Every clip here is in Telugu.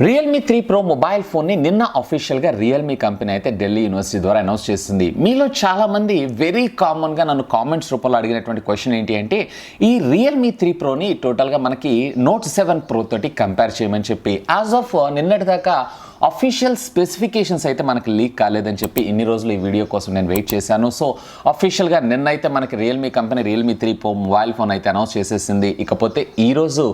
రియల్మీ 3 ప్రో మొబైల్ ఫోన్ని నిన్న అఫీషియల్గా రియల్మీ కంపెనీ అయితే ఢిల్లీ యూనివర్సిటీ ద్వారా అనౌన్స్ చేసింది. మీలో చాలామంది వెరీ కామన్గా నన్ను కామెంట్స్ రూపంలో అడిగినటువంటి క్వశ్చన్ ఏంటి అంటే, ఈ రియల్మీ 3 ప్రోని టోటల్గా మనకి నోట్ 7 ప్రో తోటి కంపేర్ చేయమని చెప్పి యాజ్ ఆఫ్ నిన్నటిదాకా అఫీషియల్ స్పెసిఫికేషన్స్ అయితే మనకి లీక్ కాలేదని చెప్పి ఇన్ని రోజులు ఈ వీడియో కోసం నేను వెయిట్ చేశాను. సో అఫీషియల్గా నిన్నైతే మనకి Realme company Realme 3 pro mobile phone అయితే అనౌన్స్ చేసేసింది. ఇకపోతే ఈరోజు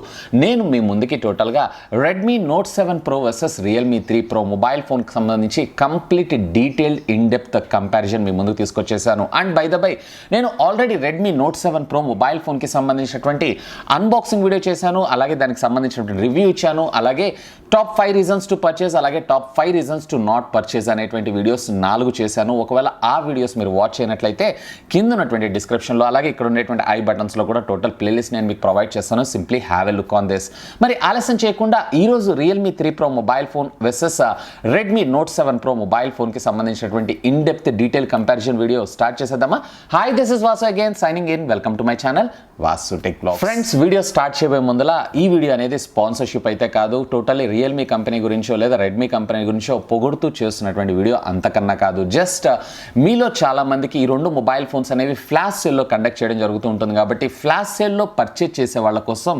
నేను మీ ముందుకి టోటల్గా Redmi note 7 pro versus Realme 3 pro mobile ఫోన్కి సంబంధించి కంప్లీట్ డీటెయిల్డ్ ఇన్డెప్త్ కంపారిజన్ మీ ముందుకు తీసుకొచ్చేసాను. అండ్ బై ద బై నేను already Redmi note 7 pro mobile ఫోన్కి సంబంధించినటువంటి అన్బాక్సింగ్ వీడియో చేశాను, అలాగే దానికి సంబంధించినటువంటి రివ్యూ ఇచ్చాను, అలాగే టాప్ 5 రీజన్స్ టు పర్చేస్, అలాగే top 5 reasons to not purchase అనేటువంటి వీడియోస్ 4 చేశాను. ఒకవేళ ఆ వీడియోస్ మీరు వాచ్ చేయనట్లయితే కింద ఉన్నటువంటి డిస్క్రిప్షన్లో అలాగే ఇక్కడ ఉండేటువంటి ఐ బటన్స్లో కూడా టోటల్ ప్లేలిస్ట్ నేను మీకు ప్రొవైడ్ చేస్తాను. Simply have a look on this. మరి ఆలస్యం చేయకుండా ఈరోజు Realme 3 pro mobile phone versus Redmi note 7 pro mobile ఫోన్కి సంబంధించినటువంటి in depth detail comparison video start చేసేద్దామా? Hi, this is Vasu again signing in. Welcome to my channel Vasu tech blogs. Friends, video start చేయబోయే ముందల ఈ వీడియో అనేది స్పాన్సర్షిప్ అయితే కాదు, టోటల్లీ రియల్మీ కంపెనీ గురించో లేదా రెడ్మీ కంపెనీ గురించో పొగుడుతూ చేస్తున్నటువంటి వీడియో అంతకన్నా కాదు. జస్ట్ మీలో చాలా మందికి ఈ రెండు మొబైల్ ఫోన్స్ అనేవి ఫ్లాష్ సేల్లో కండక్ట్ చేయడం జరుగుతూ ఉంటుంది కాబట్టి ఫ్లాష్ సేల్లో పర్చేజ్ చేసే వాళ్ళ కోసం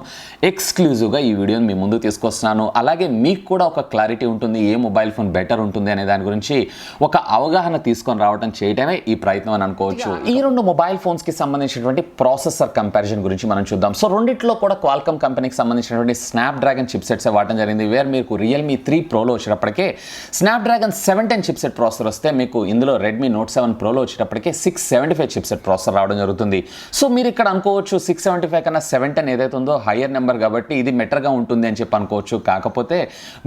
ఎక్స్క్లూజివ్గా ఈ వీడియోని మీ ముందు తీసుకొస్తున్నాను. అలాగే మీకు కూడా ఒక క్లారిటీ ఉంటుంది, ఏ మొబైల్ ఫోన్ బెటర్ ఉంటుంది అనే దాని గురించి ఒక అవగాహన తీసుకొని రావడం చేయడమే ఈ ప్రయత్నం అని అనుకోవచ్చు. ఈ రెండు మొబైల్ ఫోన్స్కి సంబంధించినటువంటి ప్రాసెసర్ కంపారిజన్ గురించి మనం చూద్దాం. సో రెండిట్లో కూడా క్వాల్కమ్ కంపెనీకి సంబంధించినటువంటి స్నాప్డ్రాగన్ చిప్ సెట్స్ వాడటం జరిగింది. వేర్ మీకు రియల్మీ 3 ప్రోలో వచ్చేటప్పటికే స్నాప్డ్రాగన్ 710 చిప్ సెట్ ప్రాసెసర్ వస్తే, మీకు ఇందులో రెడ్మీ నోట్ 7 ప్రోలో వచ్చేటప్పటికే 675 చిప్ సెట్ ప్రాసెసర్ రావడం జరుగుతుంది. సో మీరు ఇక్కడ అనుకోవచ్చు 675 కన్నా 710 ఏదైతే ఉందో హయ్యర్ నెంబర్ కాబట్టి ఇది బెటర్గా ఉంటుంది అని చెప్పి అనుకోవచ్చు. కాకపోతే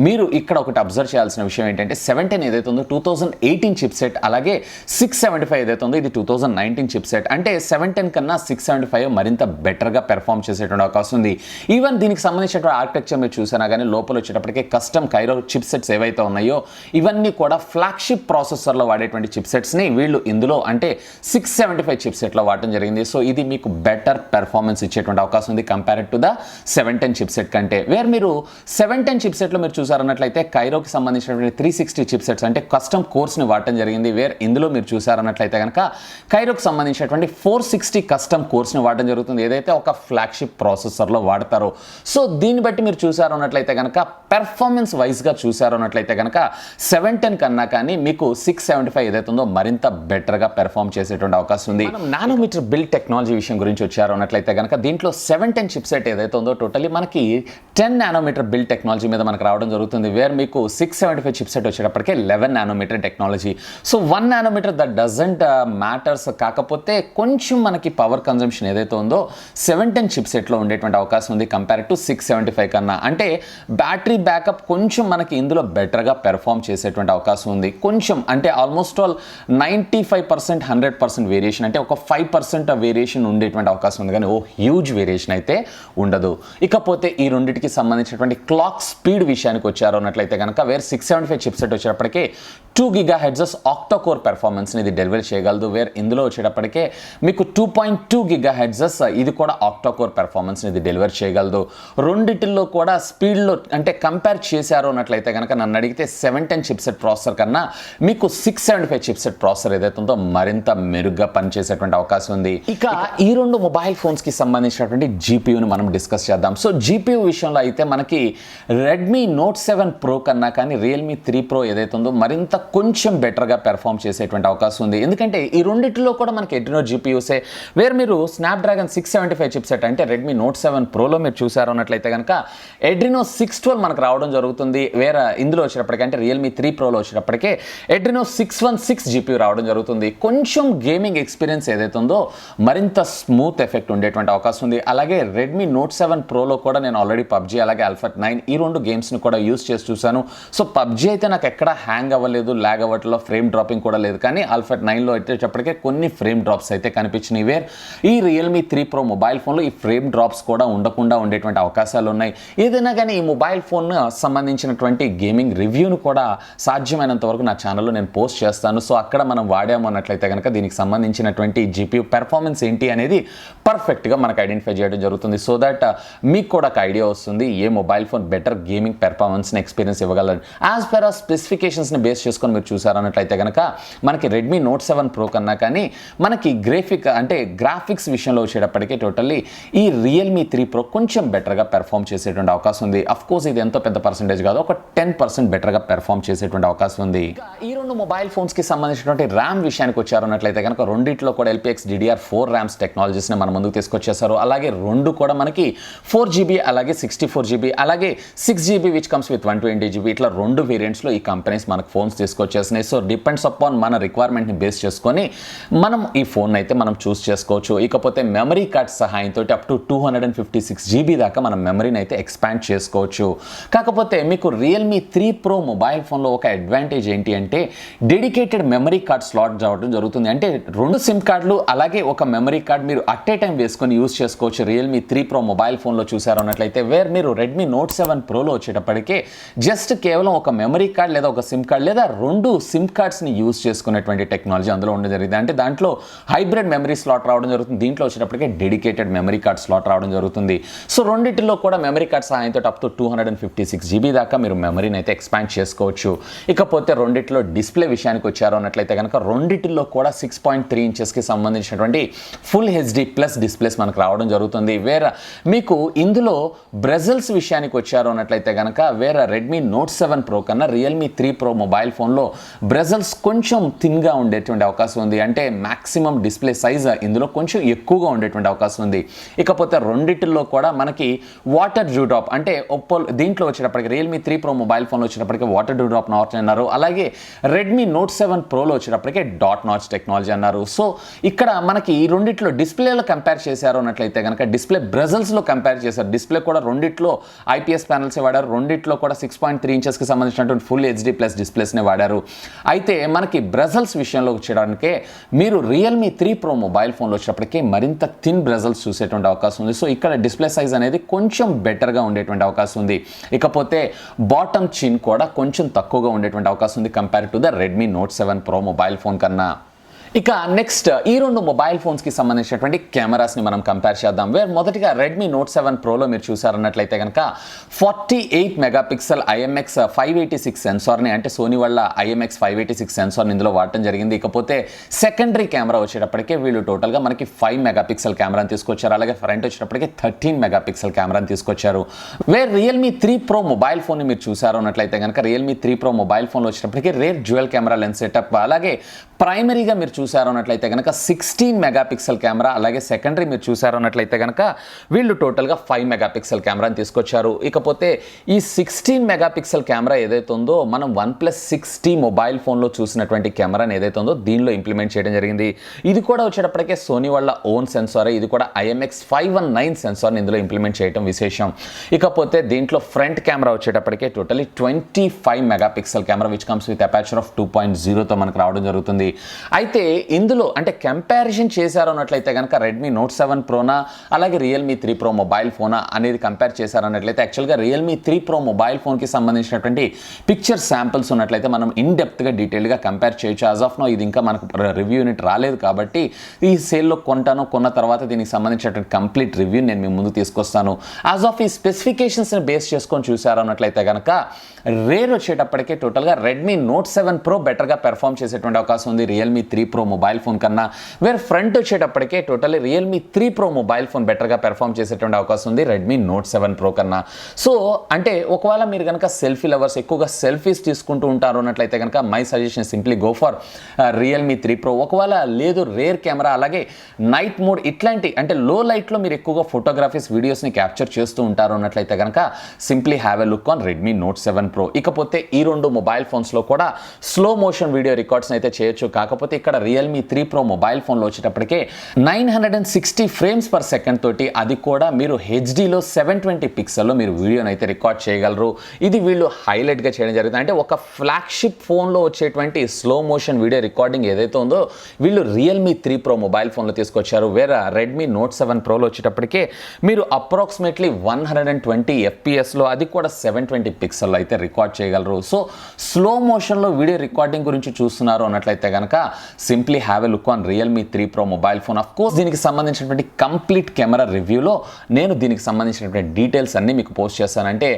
మీరు ఇక్కడ ఒకటి అబ్జర్వ్ చేయాల్సిన విషయం ఏంటంటే 710 ఏదైతే ఉందో 2018 చిప్ సెట్, అలాగే 675 ఏదైతే ఉందో ఇది 2019 చిప్ సెట్. అంటే 710 కన్నా 675 మరింత బెటర్గా పెర్ఫామ్ చేసేటువంటి అవకాశం ఉంది. ఈవెన్ దీనికి సంబంధించినటువంటి ఆర్కిటెక్చర్ మీరు చూసినా కానీ లోపల వచ్చేటప్పటికే కస్టమ్ కైరో చిప్ సెట్స్ ఏవైతే ఉన్నాయో ఇవన్నీ కూడా ఫ్లాగ్షిప్ ప్రాసెసర్లో వాడేటువంటి చిప్ సెట్స్ని వీళ్ళు ఇందులో అంటే 675 చిప్ సెట్లో వాడటం జరిగింది. సో ఇది మీకు బెటర్ పెర్ఫార్మెన్స్ ఇచ్చేటువంటి అవకాశం ఉంది compared to the 710 chip set కంటే. వేర్ మీరు 710 చిప్ సెట్లో మీరు చూసారన్నట్లయితే కైరోకి సంబంధించినటువంటి 360 చిప్ సెట్స్ అంటే కస్టమ్ కోర్స్ని వాడటం జరిగింది. వేర్ ఇందులో మీరు చూసారన్నట్లయితే కనుక కైరోకి సంబంధించినటువంటి 460 కస్టమ్ కోర్స్ని వాడటం జరుగుతుంది, ఏదైతే ఒక ఫ్లాగ్షిప్ ప్రాసెసర్లో వాడతారో. సో దీన్ని బట్టి మీరు చూసారు అన్నట్లయితే కనుక పెర్ఫార్మెన్స్ వైజ్గా చూసారు అన్నట్లయితే కనుక 710 కన్నా కానీ మీకు 675 ఏదైతే ఉందో మరింత బెటర్గా పెర్ఫామ్ చేసేటువంటి అవకాశం ఉంది. నానోమీటర్ బిల్డ్ టెక్నాలజీ విషయం గురించి వచ్చారు అన్నట్లయితే కనుక దీంట్లో 710 చిప్ సెట్ ఏదైతే ఉందో టోటలీ మనకి 10 నానోమీటర్ బిల్డ్ టెక్నాలజీ మీద మనకు రావడం జరుగుతుంది. వేర్ మీకు 675 చిప్ సెట్ వచ్చేటప్పటికే 11 nanometre technology. So 1 nanometre that doesn't matters. కాకపోతే కొంచెం మనకి పవర్ కన్జంప్షన్ ఏదైతే ఉందో 710 చిప్ సెట్లో ఉండేటువంటి అవకాశం ఉంది కంపేర్ టు 675 కన్నా. అంటే బ్యాటరీ బ్యాకప్ కొంచెం మనకి ఇందులో బెటర్గా పెర్ఫామ్ చేసేటువంటి అవకాశం ఉంది. కొంచెం అంటే ఆల్మోస్ట్ ఆల్ 95% 100% వేరియేషన్, అంటే ఒక 5% వేరియేషన్ ఉండేటువంటి అవకాశం ఉంది, కానీ ఓ హ్యూజ్ వేరియేషన్ అయితే ఉండదు. ఇకపోతే ఈ రెండింటికి సంబంధించినటువంటి క్లాక్ స్పీడ్ విషయానికి వచ్చారు అన్నట్లయితే కనుక వేర్ 675 చిప్ సెట్ వచ్చేటప్పటికే 2 GHz ఆక్టా కోర్ పెర్ఫార్మెన్స్ని ఇది డెలివరీ చేయగలదు. వేర్ ఇందులో వచ్చేటప్పటికే మీకు 2.2 GHz ఇది కూడా ఆక్టా కోర్ పెర్ఫార్మెన్స్ని ఇది డెలివరీ చేయగలదు. రెండిటిల్లో కూడా స్పీడ్లో అంటే కంపేర్ చేశారు అన్నట్లయితే కనుక నన్ను అడిగితే 710 చిప్ సెట్ ప్రాసెసర్ కన్నా మీకు 675 చిప్ సెట్ ప్రాసెసర్ ఏదైతే ఉందో మరింత మెరుగ్గా పనిచేసేటువంటి అవకాశం ఉంది. ఇక ఈ రెండు మొబైల్ ఫోన్స్కి సంబంధించినటువంటి జీపీయూని మనం డిస్కస్ చేద్దాం. సో జీపీయూ విషయంలో అయితే మనకి రెడ్మీ నోట్ 7 ప్రో కన్నా కానీ రియల్మీ 3 ప్రో ఏదైతే ఉందో మరింత కొంచెం బెటర్గా పెర్ఫామ్ చేసేటువంటి అవకాశం ఉంది. ఎందుకంటే ఈ రెండిట్లో కూడా మనకి ఎడ్రినో జీపీయూసే. వేర్ మీరు స్నాప్డ్రాగన్ 675 చిప్ సెట్ అంటే రెడ్మీ నోట్ 7 ప్రోలో మీరు చూసారు అన్నట్లయితే కనుక ఎడ్రినో 612 మనకు రావడం జరుగుతుంది. వేరే ఇందులో వచ్చేటప్పటికే అంటే రియల్మీ 3 ప్రోలో వచ్చేటప్పటికే ఎడ్రినో 616 జీపీయూ రావడం జరుగుతుంది. కొంచెం గేమింగ్ ఎక్స్పీరియన్స్ ఏదైతే ఉందో మరింత స్మూత్ ఎఫెక్ట్ ఉండేటువంటి అవకాశం ఉంది. అలాగే రెడ్మీ నోట్ 7 ప్రోలో కూడా నేను ఆల్రెడీ పబ్జీ అలాగే ఆల్ఫా 9 ఈ రెండు గేమ్స్ని కూడా యూస్ చేసి చూశాను. సో పబ్జీ అయితే నాకు ఎక్కడ హ్యాంగ్ అవ్వలేదు, లేదు, ల్యాగ్ అవ్వట్లో ఫ్రేమ్ డ్రాపింగ్ కూడా లేదు. కానీ ఆల్ఫా 9లో వచ్చేటప్పటికే కొన్ని ఫ్రేమ్ డ్రాప్స్ అయితే కనిపించినాయి. వేర్ ఈ రియల్మీ 3 Pro మొబైల్ ఫోన్లో ఈ ఫ్రేమ్ డ్రాప్స్ కూడా ఉండకుండా ఉండేటువంటి అవకాశాలు ఉన్నాయి. ఏదైనా కానీ ఈ మొబైల్ ఫోన్ సంబంధించినటువంటి గేమింగ్ రివ్యూను కూడా సాధ్యమైనంత వరకు నా ఛానల్లో నేను పోస్ట్ చేస్తాను. సో అక్కడ మనం వాడాము అన్నట్లయితే కనుక దీనికి సంబంధించినటువంటి GPU పెర్ఫార్మెన్స్ ఏంటి అనేది పర్ఫెక్ట్గా మనకు ఐడెంటిఫై చేయడం జరుగుతుంది. సో దట్ మీకు కూడా ఒక ఐడియా వస్తుంది ఏ మొబైల్ ఫోన్ బెటర్ గేమింగ్ పెర్ఫార్మెన్స్ని ఎక్స్పీరియన్స్ ఇవ్వగలరు. యాజ్ పర్ ఆ స్పెసిఫికేషన్స్ని బేస్ చేసుకొని మీరు చూసారన్నట్లయితే కనుక మనకి రెడ్మీ నోట్ 7 Pro కన్నా కానీ మనకి గ్రాఫిక్స్ విషయంలో వచ్చేటప్పటికీ టోటల్లీ ఈ రియల్మీ 3 Pro కొంచెం బెటర్గా పెర్ఫామ్ చేసేటువంటి అవకాశం ఉంది. అఫ్ కోర్స్ ఇది ఎంతో పెద్ద పర్సెంటేజ్ కాదు, ఒక 10% బెటర్గా పెర్ఫామ్ చేసేటువంటి అవకాశం ఉంది. ఈ రెండు మొబైల్ ఫోన్స్కి సంబంధించినటువంటి ర్యామ్ విషయానికి వచ్చారన్నట్లయితే కనుక రెండిట్లో కూడా LPX DDR4 ర్యామ్స్ టెక్నాలజీస్ని మన ముందుకు తీసుకొచ్చేసారు. అలాగే రెండు కూడా మనకి 4GB అలాగే 64GB అలాగే 6GB which comes with 120GB ఇట్లా రెండు వేరియంట్స్లో ఈ కంపెనీస్ మనకు ఫోన్స్ తీసుకొచ్చేసినాయి. సో డిపెండ్స్ అపాన్ మన రిక్వైర్మెంట్ని బేస్ చేసుకొని మనం ఈ ఫోన్ అయితే మనం చూస్ చేసుకోవచ్చు. ఇకపోతే మెమరీ కార్డ్ సహాయంతో అప్ టు 256GB దాకా మనం మెమరీని అయితే ఎక్స్పాండ్ చేసుకోవచ్చు. కాకపోతే మీకు రియల్మీ 3 Pro మొబైల్ ఫోన్లో ఒక అడ్వాంటేజ్ ఏంటి అంటే డెడికేటెడ్ మెమరీ కార్డ్ స్లాట్ రావడం జరుగుతుంది. అంటే రెండు సిమ్ కార్డులు అలాగే ఒక మెమరీ కార్డ్ మీరు అట్ ఏ టైం వేసుకొని యూజ్ చేసుకోవచ్చు. రియల్మీ 3 Pro మొబైల్ ఫోన్లో చూసారు అన్నట్లయితే వేర్ మీరు రెడ్మీ నోట్ 7 Proలో వచ్చేటప్పటికే జస్ట్ కేవలం ఒక మెమరీ కార్డ్ లేదా ఒక సిమ్ కార్డ్ లేదా రెండు సిమ్ కార్డ్స్ని యూజ్ చేసుకునేటువంటి టెక్నాలజీ అందులో ఉండడం జరిగింది. అంటే దాంట్లో హైబ్రిడ్ మెమరీ స్లాట్ రావడం జరుగుతుంది, దీంట్లో వచ్చేటప్పటికే డెడికేటెడ్ మెమరీ కార్డ్ స్లాట్ రావడం జరుగుతుంది. సో రెండింటిలో కూడా మెమరీ కార్డ్ సహాయంతో అప్ టు 256GB దాకా మీరు మెమరీని అయితే ఎక్స్పాండ్ చేసుకోవచ్చు. ఇకపోతే రెండిట్లో డిస్ప్లే విషయానికి వచ్చారు అన్నట్లయితే కనుక రెండిటిలో కూడా 6.3 ఇంచెస్కి సంబంధించినటువంటి ఫుల్ హెచ్డి ప్లస్ డిస్ప్లేస్ మనకు రావడం జరుగుతుంది. వేరే మీకు ఇందులో బ్రెజల్స్ విషయానికి వచ్చారు అన్నట్లయితే కనుక వేరే రెడ్మీ నోట్ 7 Pro కన్నా రియల్మీ 3 Pro మొబైల్ ఫోన్లో బ్రెజల్స్ కొంచెం థిన్గా ఉండేటువంటి అవకాశం ఉంది. అంటే మ్యాక్సిమం డిస్ప్లే సైజ్ ఇందులో కొంచెం ఎక్కువగా ఉండేటువంటి అవకాశం ఉంది. ఇకపోతే రెండిటిల్లో కూడా మనకి వాటర్ డ్యూ డ్రాప్ అంటే దీంట్లో వచ్చేటప్పటికి రియల్మీ 3 Pro మొబైల్ ఫోన్లో వచ్చేటప్పటికి వాటర్ డ్యూ డ్రాప్ నాచ్ అన్నారు. అలాగే రెడ్మీ నోట్ 7 Proలో వచ్చేటప్పటికి డాట్ నాచ్ టెక్నాలజీ అన్నారు. సో ఇక్కడ మనకి ఈ రెండిట్లో డిస్ప్లేలో కంపేర్ చేశారు అన్నట్లయితే కనుక డిస్ప్లే బ్రెజల్స్లో కంపేర్ చేశారు. డిస్ప్లే కూడా రెండిట్లో IPS ప్యానల్స్ వాడారు, రెండిట్లో కూడా 6.3 ఇంచెస్కి సంబంధించినటువంటి ఫుల్ హెచ్డి ప్లస్ డిస్ప్లేస్నే వాడారు. అయితే మనకి బ్రెజల్స్ విషయంలో వచ్చేయడానికే మీరు రియల్మీ 3 Pro మొబైల్ ఫోన్లో వచ్చేటప్పటికి మరింత థిన్ బ్రెజల్స్ చూసేటువంటి అవకాశం ఉంది. సో ఇక్కడ డిస్ప్లే సైజ్ అనేది కొంచెం బెటర్గా ఉండేటువంటి అవకాశం ఉంది. ఇకపోతే బాటమ్ చిన్ కూడా కొంచెం తక్కువగా ఉండేటువంటి అవకాశం ఉంది compare to the Redmi note 7 Pro mobile phone కన్నా. ఇక నెక్స్ట్ ఈ రెండు మొబైల్ ఫోన్స్కి సంబంధించినటువంటి కెమెరాస్ని మనం కంపేర్ చేద్దాం. వేర్ మొదటిగా రెడ్మీ నోట్ 7 Proలో మీరు చూసారన్నట్లయితే కనుక 48 మెగాపిక్సెల్ IMX 586 సెన్సార్ని అంటే సోనీ వాళ్ళ IMX 586 సెన్సార్ని ఇందులో వాడటం జరిగింది. ఇకపోతే సెకండరీ కెమెరా వచ్చేటప్పటికే వీళ్ళు టోటల్గా మనకి 5 మెగాపిక్సెల్ కెమెరాని తీసుకొచ్చారు. అలాగే ఫ్రంట్ వచ్చేటప్పటికి 13 మెగాపిక్సెల్ కెమెరాని తీసుకొచ్చారు. వేర్ రియల్మీ 3 Pro మొబైల్ ఫోన్ని మీరు చూసారు అన్నట్లయితే కనుక రియల్మీ 3 Pro మొబైల్ ఫోన్లో వచ్చేటప్పటికి rare dual camera lens setup అలాగే ప్రైమరీగా మీరు చూసారు అన్నట్లయితే కనుక 16 మెగాపిక్సెల్ కెమెరా అలాగే సెకండరీ మీరు చూసారు అన్నట్లయితే కనుక వీళ్ళు టోటల్గా 5 మెగాపిక్సెల్ కెమెరాని తీసుకొచ్చారు. ఇకపోతే ఈ 16 మెగాపిక్సెల్ కెమెరా ఏదైతే ఉందో మనం OnePlus 6T మొబైల్ ఫోన్లో చూసినటువంటి కెమెరాని ఏదైతే ఉందో దీనిలో ఇంప్లిమెంట్ చేయడం జరిగింది. ఇది కూడా వచ్చేటప్పటికే సోనీ వాళ్ళ ఓన్ సెన్సారే. ఇది కూడా IMX 519 సెన్సార్ని ఇందులో ఇంప్లిమెంట్ చేయడం విశేషం. ఇకపోతే దీంట్లో ఫ్రంట్ కెమెరా వచ్చేటప్పటికే totally 25 megapixel camera which comes with aperture of 2.0తో మనకు రావడం జరుగుతుంది. అయితే ఇందులో అంటే కంపారిజన్ చేశారు అన్నట్లయితే కనుక రెడ్మీ నోట్ 7 Proనా అలాగే రియల్మీ 3 Pro మొబైల్ ఫోనా అనేది కంపేర్ చేశారు అన్నట్లయితే యాక్చువల్గా రియల్మీ 3 Pro మొబైల్ ఫోన్కి సంబంధించినటువంటి పిక్చర్ శాంపిల్స్ ఉన్నట్లయితే మనం ఇన్ డెప్త్గా డీటెయిల్గా కంపేర్ చేయొచ్చు. యాజ్ ఆఫ్ నో ఇది ఇంకా మనకు రివ్యూ యూనిట్ రాలేదు కాబట్టి ఈ సేల్లో కొన్న తర్వాత దీనికి సంబంధించినటువంటి కంప్లీట్ రివ్యూ నేను మీ ముందు తీసుకొస్తాను. యాజ్ ఆఫ్ ఈ స్పెసిఫికేషన్స్ని బేస్ చేసుకొని చూసారు అన్నట్లయితే కనుక రేర్ వచ్చేటప్పటికే టోటల్గా రెడ్మీ నోట్ 7 Pro బెటర్గా పెర్ఫామ్ చేసేటువంటి అవకాశం ఉంది రియల్మీ 3 Pro మొబైల్ ఫోన్ కన్నా. వేర్ ఫ్రంట్ వచ్చేటప్పటికే totally Realme 3 Pro mobile phone బెటర్గా పెర్ఫామ్ చేసేటువంటి అవకాశం ఉంది రెడ్మీ నోట్ 7 Pro కన్నా. సో అంటే ఒకవేళ మీరు కనుక సెల్ఫీ లవర్స్ ఎక్కువగా సెల్ఫీస్ తీసుకుంటూ ఉంటారు అన్నట్లయితే కనుక my suggestion simply go for Realme 3 Pro. ఒకవేళ లేదు రేర్ కెమెరా అలాగే నైట్ మోడ్ ఇట్లాంటి అంటే లో లైట్లో మీరు ఎక్కువగా ఫోటోగ్రఫీస్ వీడియోస్ని క్యాప్చర్ చేస్తూ ఉంటారు అన్నట్లయితే కనుక simply have a look on Redmi note 7 Pro. ఇకపోతే ఈ రెండు మొబైల్ ఫోన్స్లో కూడా స్లో మోషన్ వీడియో రికార్డ్స్ని అయితే చేయొచ్చు. కాకపోతే ఇక్కడ రియల్మీ 3 Pro మొబైల్ ఫోన్లో వచ్చేటప్పటికే 960 ఫ్రేమ్స్ పర్ సెకండ్ తోటి, అది కూడా మీరు హెచ్డీలో 720 పిక్సెల్లో మీరు వీడియోని అయితే రికార్డ్ చేయగలరు. ఇది వీళ్ళు హైలైట్గా చేయడం జరుగుతుంది. అంటే ఒక ఫ్లాగ్షిప్ ఫోన్లో వచ్చేటువంటి స్లో మోషన్ వీడియో రికార్డింగ్ ఏదైతే ఉందో వీళ్ళు రియల్మీ 3 Pro మొబైల్ ఫోన్లో తీసుకొచ్చారు. వేరే రెడ్మీ నోట్ 7 ప్రోలో వచ్చేటప్పటికే మీరు అప్రాక్సిమేట్లీ 120 FPSలో, అది కూడా 720 పిక్సెల్లో అయితే రికార్డ్ చేయగలరు. సో స్లో మోషన్లో వీడియో రికార్డింగ్ గురించి చూస్తున్నారు అన్నట్లయితే కనుక simply have a look on Realme 3 Pro mobile phone. Of course దీనికి సంబంధించినటువంటి కంప్లీట్ కెమెరా రివ్యూలో నేను దీనికి సంబంధించినటువంటి డీటెయిల్స్ అన్నీ మీకు పోస్ట్ చేస్తానంటే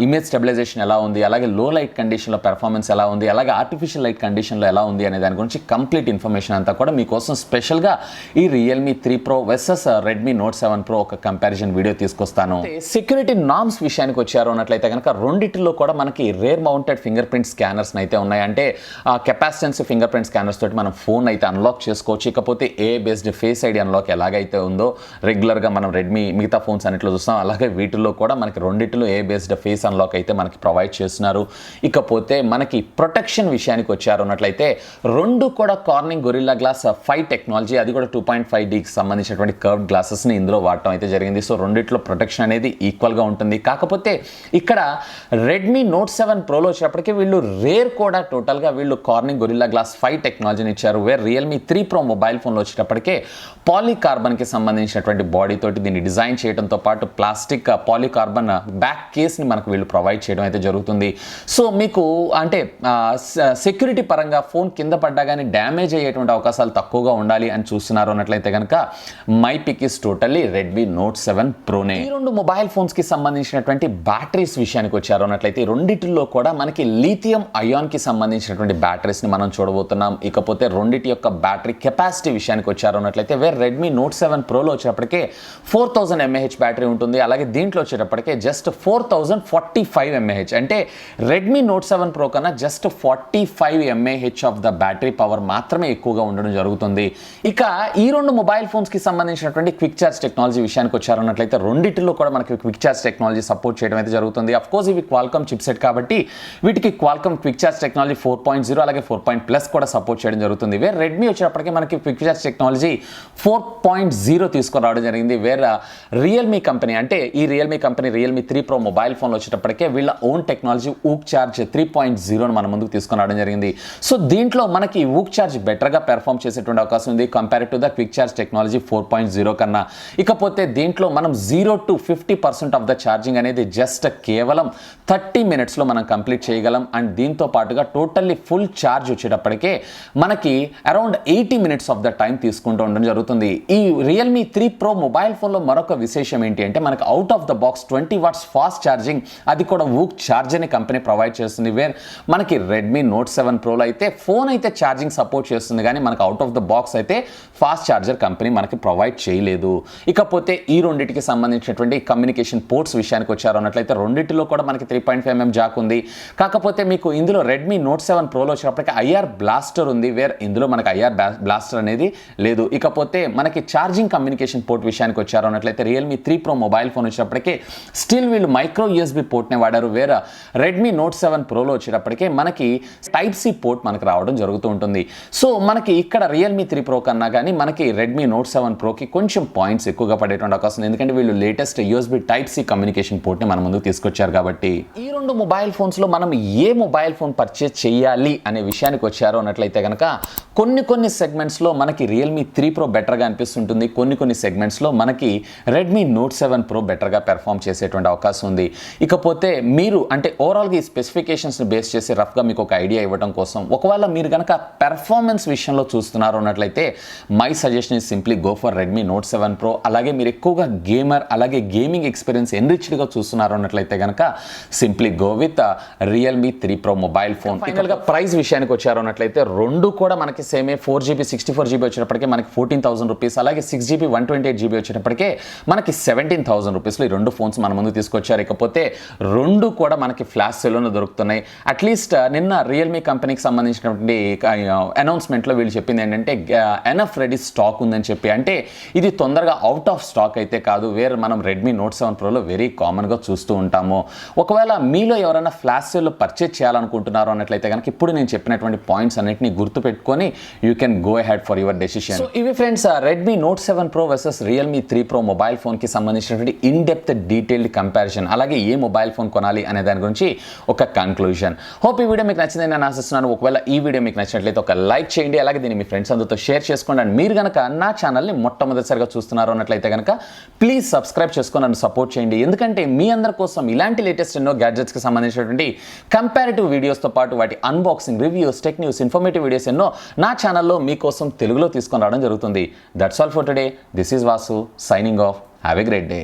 ఇమేజ్ స్టెబిలైజేషన్ ఎలా ఉంది, అలాగే లో లైట్ కండిషన్లో పెర్ఫార్మెన్స్ ఎలా ఉంది, అలాగే ఆర్టిఫిషియల్ లైట్ కండిషన్లో ఎలా ఉంది అనే దాని గురించి కంప్లీట్ ఇన్ఫర్మేషన్ అంతా కూడా మీకోసం స్పెషల్గా ఈ Realme 3 Pro versus Redmi note 7 Pro ఒక కంపారిజన్ వీడియో తీసుకొస్తాను. సెక్యూరిటీ నార్మ్స్ విషయానికి వచ్చారు అన్నట్లయితే కనుక రెండిటిలో కూడా మనకి rare mounted finger print scanners అయితే ఉన్నాయి. అంటే కెపాసిటెన్స్ ఫింగర్ ప్రింట్ స్కానర్స్ తోటి మనం ఫోన్ అయితే అన్లాక్ చేసుకోవచ్చు. ఇకపోతే ఏ బేస్డ్ ఫేస్ ఐడి అన్లాక్ ఎలాగైతే ఉందో రెగ్యులర్గా మనం రెడ్మీ మిగతా ఫోన్స్ అన్నిట్లో చూస్తాం, అలాగే వీటిల్లో కూడా మనకి రెండిట్లో ఏ బేస్డ్ ఫేస్ అన్లాక్ అయితే మనకి ప్రొవైడ్ చేస్తున్నారు. ఇకపోతే మనకి ప్రొటెక్షన్ విషయానికి వచ్చారు అన్నట్లయితే రెండు కూడా కార్నింగ్ గొరిల్లా గ్లాస్ 5 టెక్నాలజీ, అది కూడా 2.5Dకి సంబంధించినటువంటి కర్వ్డ్ గ్లాసెస్ని ఇందులో వాడటం అయితే జరిగింది. సో రెండిట్లో ప్రొటెక్షన్ అనేది ఈక్వల్గా ఉంటుంది. కాకపోతే ఇక్కడ రెడ్మీ నోట్ 7 ప్రోలో వచ్చేటప్పటికి వీళ్ళు రేర్ కూడా టోటల్గా వీళ్ళు కార్నింగ్ గొరిల్లా గ్లాస్ 5 టెక్నాలజీని ఇచ్చారు. వేర్ రియల్మీ 3 Pro మొబైల్ ఫోన్లో వచ్చేటప్పటికే పాలీకార్బన్కి సంబంధించినటువంటి బాడీ తోటి దీన్ని డిజైన్ చేయడంతో పాటు ప్లాస్టిక్ పాలీకార్బన్ బ్యాక్ కేస్ని మనకు వీళ్ళు ప్రొవైడ్ చేయడం అయితే జరుగుతుంది. సో మీకు అంటే సెక్యూరిటీ పరంగా ఫోన్ కింద పడ్డా కానీ డ్యామేజ్ అయ్యేటువంటి అవకాశాలు తక్కువగా ఉండాలి అని చూస్తున్నారు అన్నట్లయితే కనుక my pick is totally Redmi note 7 ప్రోనే. ఈ రెండు మొబైల్ ఫోన్స్కి సంబంధించినటువంటి బ్యాటరీస్ విషయానికి వచ్చారు అన్నట్లయితే రెండిటిల్లో కూడా మనకి లీథియం అయాన్కి సంబంధించినటువంటి బ్యాటరీస్ని మనం చూడబోతున్నాం. ఇకపోతే రెండిటి యొక్క బ్యాటరీ కెపాసిటీ విషయానికి వచ్చారు అన్నట్లయితే వేరే రెడ్మీ నోట్ 7 ప్రోలో వచ్చేటప్పటికే 4000 mAh బ్యాటరీ ఉంటుంది. అలాగే దీంట్లో వచ్చేటప్పటికే జస్ట్ 4045 mAh, అంటే రెడ్మీ నోట్ 7 Pro కన్నా just 45 mAh of the battery power మాత్రమే ఎక్కువగా ఉండడం జరుగుతుంది. ఇక ఈ రెండు మొబైల్ ఫోన్స్కి సంబంధించినటువంటి క్విక్ ఛార్జ్ టెక్నాలజీ విషయానికి వచ్చారు అన్నట్లయితే రెండిటిలో కూడా మనకి క్విక్ ఛార్జ్ టెక్నాలజీ సపోర్ట్ చేయడం అయితే జరుగుతుంది. అఫ్ కోర్స్ ఇవి క్వాల్కమ్ చిప్సెట్ కాబట్టి వీటికి క్వాల్కమ్ క్విక్ ఛార్జ్ టెక్నాలజీ 4.0 అలాగే 4.+ కూడా సపోర్ట్ చేయడం జరుగుతుంది. వేరే రెడ్మీ వచ్చేటప్పటికి మనకి క్విక్ ఛార్జ్ టెక్నాలజీ 4.0 తీసుకురావడం జరిగింది. వేరే రియల్మీ కంపెనీ అంటే ఈ Realme company Realme 3 Pro mobile ఫోన్లో వచ్చేటప్పటికే వీళ్ళ ఓన్ టెక్నాలజీ ఊక్ ఛార్జ్ 3.0 మన ముందుకు తీసుకుని రావడం జరిగింది. సో దీంట్లో మనకి ఊక్ ఛార్జ్ బెటర్గా పెర్ఫామ్ చేసేటువంటి అవకాశం ఉంది compare to the quick charge technology 4.0 కన్నా. ఇకపోతే దీంట్లో మనం 0 to 50% ఆఫ్ ద ఛార్జింగ్ అనేది జస్ట్ కేవలం 30 minutesలో మనం కంప్లీట్ చేయగలం. అండ్ దీంతో పాటుగా టోటల్లీ ఫుల్ ఛార్జ్ వచ్చేటప్పటికే మనకి around 80 minutes of the time తీసుకుంటూ ఉండడం జరుగుతుంది. ఈ రియల్మీ 3 Pro మొబైల్ ఫోన్లో మరొక విశేషం ఏంటి అంటే మనకి out of the box 20 watts fast charging, అది కూడా ఊక్ ఛార్జ్ అని కంపెనీ ప్రొవైడ్ చేస్తుంది. వేర్ మనకి రెడ్మీ నోట్ 7 ప్రోలో అయితే ఫోన్ అయితే ఛార్జింగ్ సపోర్ట్ చేస్తుంది కానీ మనకు అవుట్ ఆఫ్ ద బాక్స్ అయితే ఫాస్ట్ ఛార్జర్ కంపెనీ మనకి ప్రొవైడ్ చేయలేదు. ఇకపోతే ఈ రెండింటికి సంబంధించినటువంటి కమ్యూనికేషన్ పోర్ట్స్ విషయానికి వచ్చారు అన్నట్లయితే రెండింటిలో కూడా మనకి 3.5mm జాక్ ఉంది. కాకపోతే మీకు ఇందులో రెడ్మీ నోట్ 7 ప్రోలో వచ్చేటప్పటికి ఐఆర్ బ్లాస్టర్ ఉంది. వేర్ ఇందులో మనకి ఐఆర్ బ్లాస్టర్ అనేది లేదు. ఇకపోతే మనకి ఛార్జింగ్ కమ్యూనికేషన్ పోర్ట్ విషయానికి వచ్చారు అన్నట్లయితే రియల్మీ 3 Pro మొబైల్ ఫోన్ వచ్చేటప్పటికి స్టిల్ వీళ్ళు మైక్రో USB పోర్ట్నే వాడారు. వేరే రెడ్మీ నోట్ 7 ప్రోలో వచ్చేటప్పటికే మనకి టైప్ సి పోర్ట్ మనకి రావడం జరుగుతూ ఉంటుంది. సో మనకి ఇక్కడ రియల్మీ 3 Pro కన్నా కానీ మనకి రెడ్మీ నోట్ 7 ప్రోకి కొంచెం పాయింట్స్ ఎక్కువగా పడేటువంటి అవకాశం ఉంది. ఎందుకంటే వీళ్ళు latest USB type C communication పోర్ట్ని మన ముందుకు తీసుకొచ్చారు కాబట్టి. ఈ రెండు మొబైల్ ఫోన్స్లో మనం ఏ మొబైల్ ఫోన్ పర్చేజ్ చేయాలి అనే విషయానికి వచ్చారు అన్నట్లయితే కనుక కొన్ని సెగ్మెంట్స్లో మనకి రియల్మీ 3 Pro బెటర్గా అనిపిస్తుంటుంది. కొన్ని సెగ్మెంట్స్లో మనకి రెడ్మీ నోట్ 7 Pro బెటర్గా పెర్ఫామ్ చేసేటువంటి అవకాశం ఉంది. ఇకపోతే మీరు అంటే ఓవరాల్గా ఈ స్పెసిఫికేషన్స్ని బేస్ చేసి రఫ్గా మీకు ఒక ఐడియా ఇవ్వడం కోసం ఒకవేళ మీరు కనుక పెర్ఫార్మెన్స్ విషయంలో చూస్తున్నారు అన్నట్లయితే my suggestion is simply go for Redmi note 7 Pro. అలాగే మీరు ఎక్కువగా గేమర్ అలాగే గేమింగ్ ఎక్స్పీరియన్స్ ఎన్రిచ్డ్గా చూస్తున్నారు అన్నట్లయితే కనుక simply go with Realme 3 Pro mobile phone. ఫైనల్గా ప్రైస్ విషయానికి వచ్చారు అన్నట్లయితే రెండు కూడా మనకి సేమే 4GB 64GB వచ్చేటప్పటికే మనకి 14,000 రూపీస్, అలాగే 6GB 128GB వచ్చేటప్పటికే మనకి 17,000 రూపీస్లో ఈ రెండు ఫోన్స్ మన ముందు తీసుకొచ్చారు. ఇకపోతే రెండు కూడా మనకి ఫ్లాష్ సేల్లోనే దొరుకుతున్నాయి. అట్లీస్ట్ నిన్న రియల్మీ కంపెనీకి సంబంధించినటువంటి అనౌన్స్మెంట్లో వీళ్ళు చెప్పింది ఏంటంటే ఎనఫ్ రెడీ స్టాక్ ఉందని చెప్పి, అంటే ఇది తొందరగా అవుట్ ఆఫ్ స్టాక్ అయితే కాదు. వేరే మనం రెడ్మీ నోట్ 7 ప్రోలో వెరీ కామన్గా చూస్తూ ఉంటాము. ఒకవేళ మీలో ఎవరైనా ఫ్లాష్ సేల్లో పర్చేజ్ చేయాలనుకుంటున్నారు అన్నట్లయితే కనుక ఇప్పుడు నేను చెప్పినటువంటి పాయింట్స్ అన్నింటినీ గుర్తుపెట్టుకుని చెప్పుకొని you can go ahead for your decision. So ఇవి friends Redmi note 7 Pro versus Realme 3 Pro mobile ఫోన్కి సంబంధించినటువంటి ఇన్ డెప్త్ డీటెయిల్డ్ కంపారిజన్, అలాగే ఏ మొబైల్ ఫోన్ కొనాలి అనే దాని గురించి ఒక కంక్లూజన్. హోప్ ఈ వీడియో మీకు నచ్చిందని నేను ఆశిస్తున్నాను. ఒకవేళ ఈ వీడియో మీకు నచ్చినట్లయితే ఒక లైక్ చేయండి, అలాగే దీన్ని మీ ఫ్రెండ్స్ అందరితో షేర్ చేసుకోండి. అండ్ మీరు కనుక నా ఛానల్ని మొట్టమొదటిసారిగా చూస్తున్నారు అన్నట్లయితే కనుక ప్లీజ్ సబ్స్క్రైబ్ చేసుకొని నన్ను సపోర్ట్ చేయండి. ఎందుకంటే మీ అందరి కోసం ఇలాంటి లేటెస్ట్ ఎన్నో గ్యాడ్జెట్స్కి సంబంధించినటువంటి కంపారిటివ్ వీడియోస్తో పాటు వాటి unboxing, reviews, tech news, informative videos ఎన్నో నా ఛానల్లో మీకోసం తెలుగులో తీసుకొని రావడం జరుగుతుంది. That's all for today. This is Vasu signing off. Have a great day.